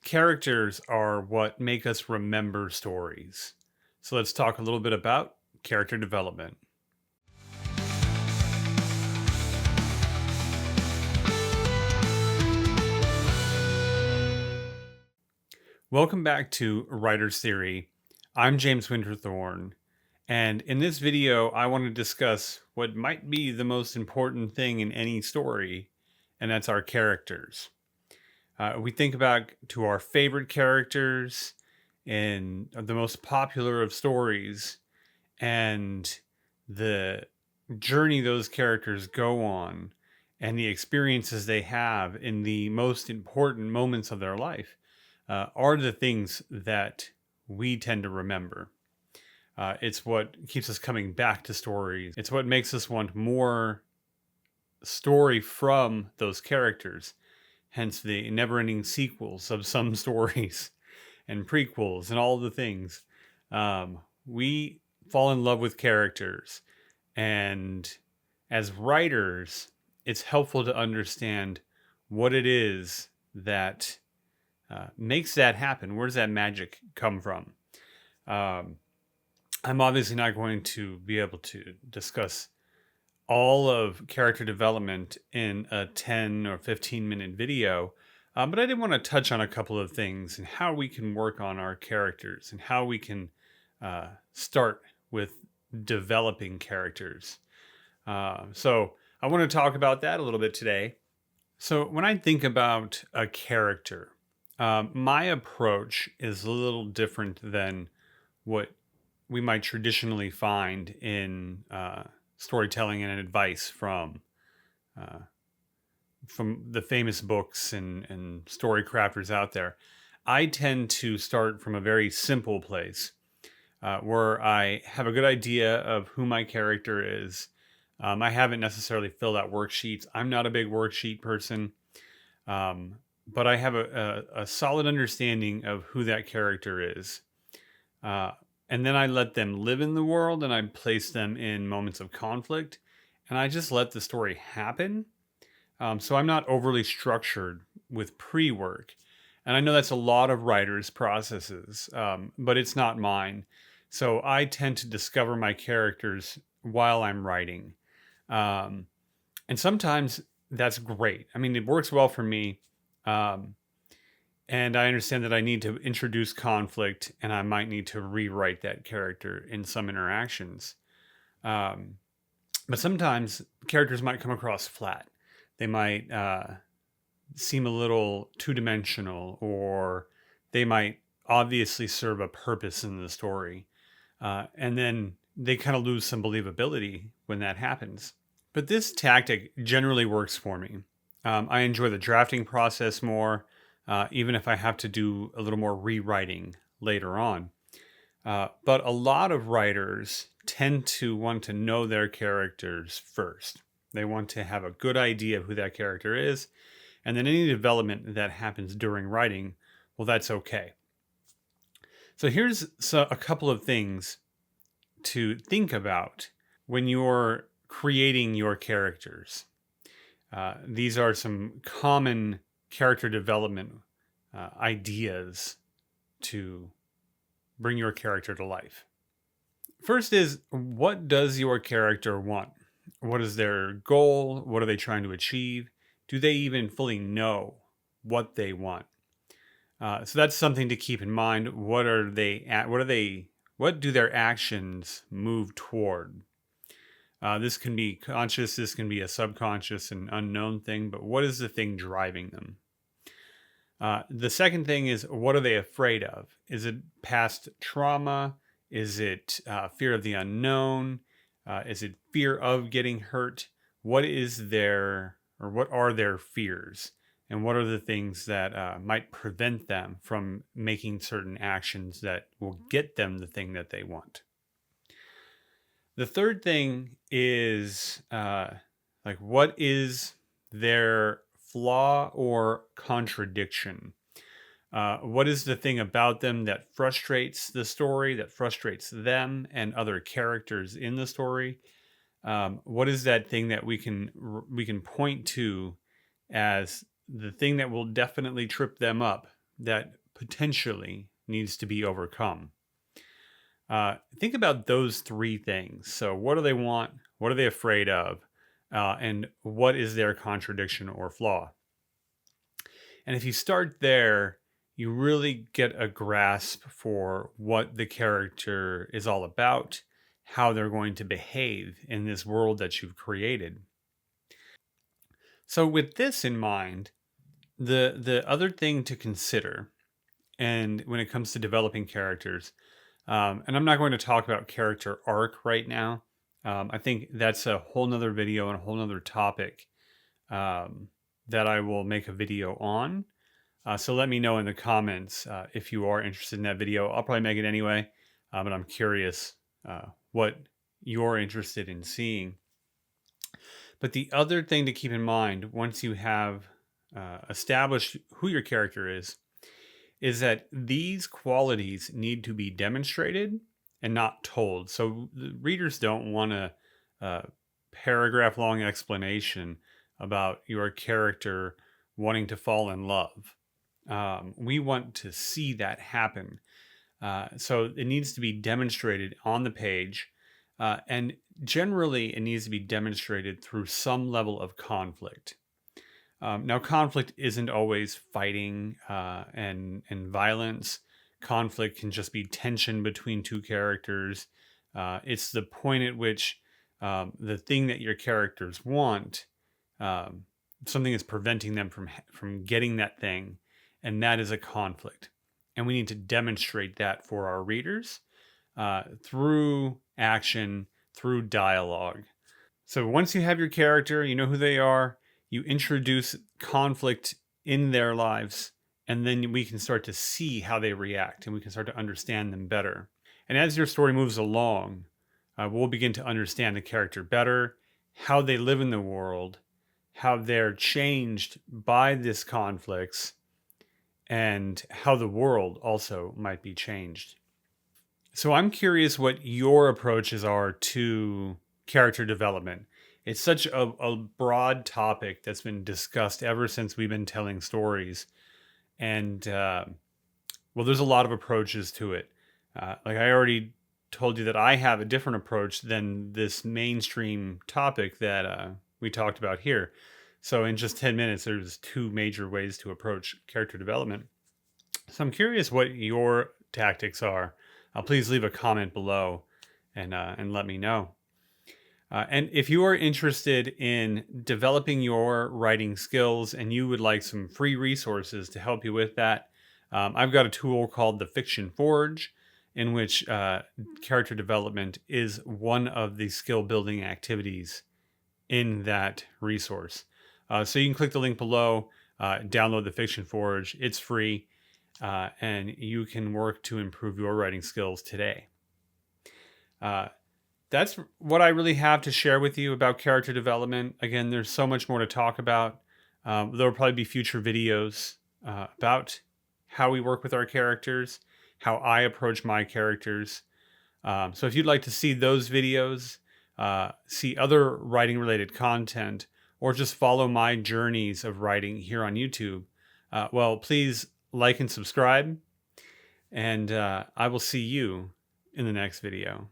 Characters are what make us remember stories. So let's talk a little bit about character development. Welcome back to Writer's Theory. I'm James Winterthorn, and in this video, I want to discuss what might be the most important thing in any story, and that's our characters. We think about to our favorite characters in the most popular of stories and the journey those characters go on and the experiences they have in the most important moments of their life are the things that we tend to remember. It's what keeps us coming back to stories. It's what makes us want more story from those characters, hence the never ending sequels of some stories and prequels and all the things. We fall in love with characters, and as writers, it's helpful to understand what it is that makes that happen. Where does that magic come from? I'm obviously not going to be able to discuss all of character development in a 10 or 15-minute video, but I did want to touch on a couple of things and how we can work on our characters and how we can start with developing characters. So I want to talk about that a little bit today. So when I think about a character, my approach is a little different than what we might traditionally find in storytelling and advice from the famous books and story crafters out there. I tend to start from a very simple place where I have a good idea of who my character is. I haven't necessarily filled out worksheets. I'm not a big worksheet person, but I have a solid understanding of who that character is. And then I let them live in the world and I place them in moments of conflict and I just let the story happen. So I'm not overly structured with pre-work. And I know that's a lot of writers' processes, but it's not mine. So I tend to discover my characters while I'm writing. And sometimes that's great. I mean, it works well for me. And I understand that I need to introduce conflict and I might need to rewrite that character in some interactions. But sometimes characters might come across flat. They might seem a little two-dimensional, or they might obviously serve a purpose in the story. And then they kind of lose some believability when that happens. But this tactic generally works for me. I enjoy the drafting process more, even if I have to do a little more rewriting later on. But a lot of writers tend to want to know their characters first. They want to have a good idea of who that character is, and then any development that happens during writing, well, that's okay. So here's a couple of things to think about when you're creating your characters. These are some common character development ideas to bring your character to life. First is, what does your character want? What is their goal? What are they trying to achieve? Do they even fully know what they want? So that's something to keep in mind. What do their actions move toward? This can be conscious, this can be a subconscious and unknown thing, but what is the thing driving them? The second thing is, what are they afraid of? Is it past trauma? Is it fear of the unknown? Is it fear of getting hurt? What are their fears? And what are the things that might prevent them from making certain actions that will get them the thing that they want? The third thing is what is their flaw or contradiction? What is the thing about them that frustrates the story, that frustrates them and other characters in the story? What is that thing that we can point to as the thing that will definitely trip them up that potentially needs to be overcome. Think about those three things. So, what do they want? What are they afraid of? And what is their contradiction or flaw? And if you start there, you really get a grasp for what the character is all about, how they're going to behave in this world that you've created. So, with this in mind, the other thing to consider, and when it comes to developing characters, and I'm not going to talk about character arc right now. I think that's a whole nother video and a whole nother topic that I will make a video on. So let me know in the comments if you are interested in that video. I'll probably make it anyway, but I'm curious what you're interested in seeing. But the other thing to keep in mind once you have established who your character is that these qualities need to be demonstrated and not told. So the readers don't want a paragraph long explanation about your character wanting to fall in love. We want to see that happen. So it needs to be demonstrated on the page. And generally, it needs to be demonstrated through some level of conflict. Now, conflict isn't always fighting and violence. Conflict can just be tension between two characters. It's the point at which the thing that your characters want, something is preventing them from getting that thing, and that is a conflict. And we need to demonstrate that for our readers through action, through dialogue. So once you have your character, you know who they are, you introduce conflict in their lives, and then we can start to see how they react and we can start to understand them better. And as your story moves along, we'll begin to understand the character better, how they live in the world, how they're changed by this conflicts, and how the world also might be changed. So I'm curious what your approaches are to character development. It's such a broad topic that's been discussed ever since we've been telling stories. And, well, there's a lot of approaches to it. Like I already told you that I have a different approach than this mainstream topic that we talked about here. So in just 10 minutes, there's two major ways to approach character development. So I'm curious what your tactics are. Please leave a comment below and let me know. And if you are interested in developing your writing skills and you would like some free resources to help you with that, I've got a tool called the Fiction Forge, in which character development is one of the skill building activities in that resource. So you can click the link below, download the Fiction Forge. It's free, and you can work to improve your writing skills today. That's what I really have to share with you about character development. Again, there's so much more to talk about. There will probably be future videos about how we work with our characters, how I approach my characters. So if you'd like to see those videos, see other writing related content, or just follow my journeys of writing here on YouTube, well, please like and subscribe, and I will see you in the next video.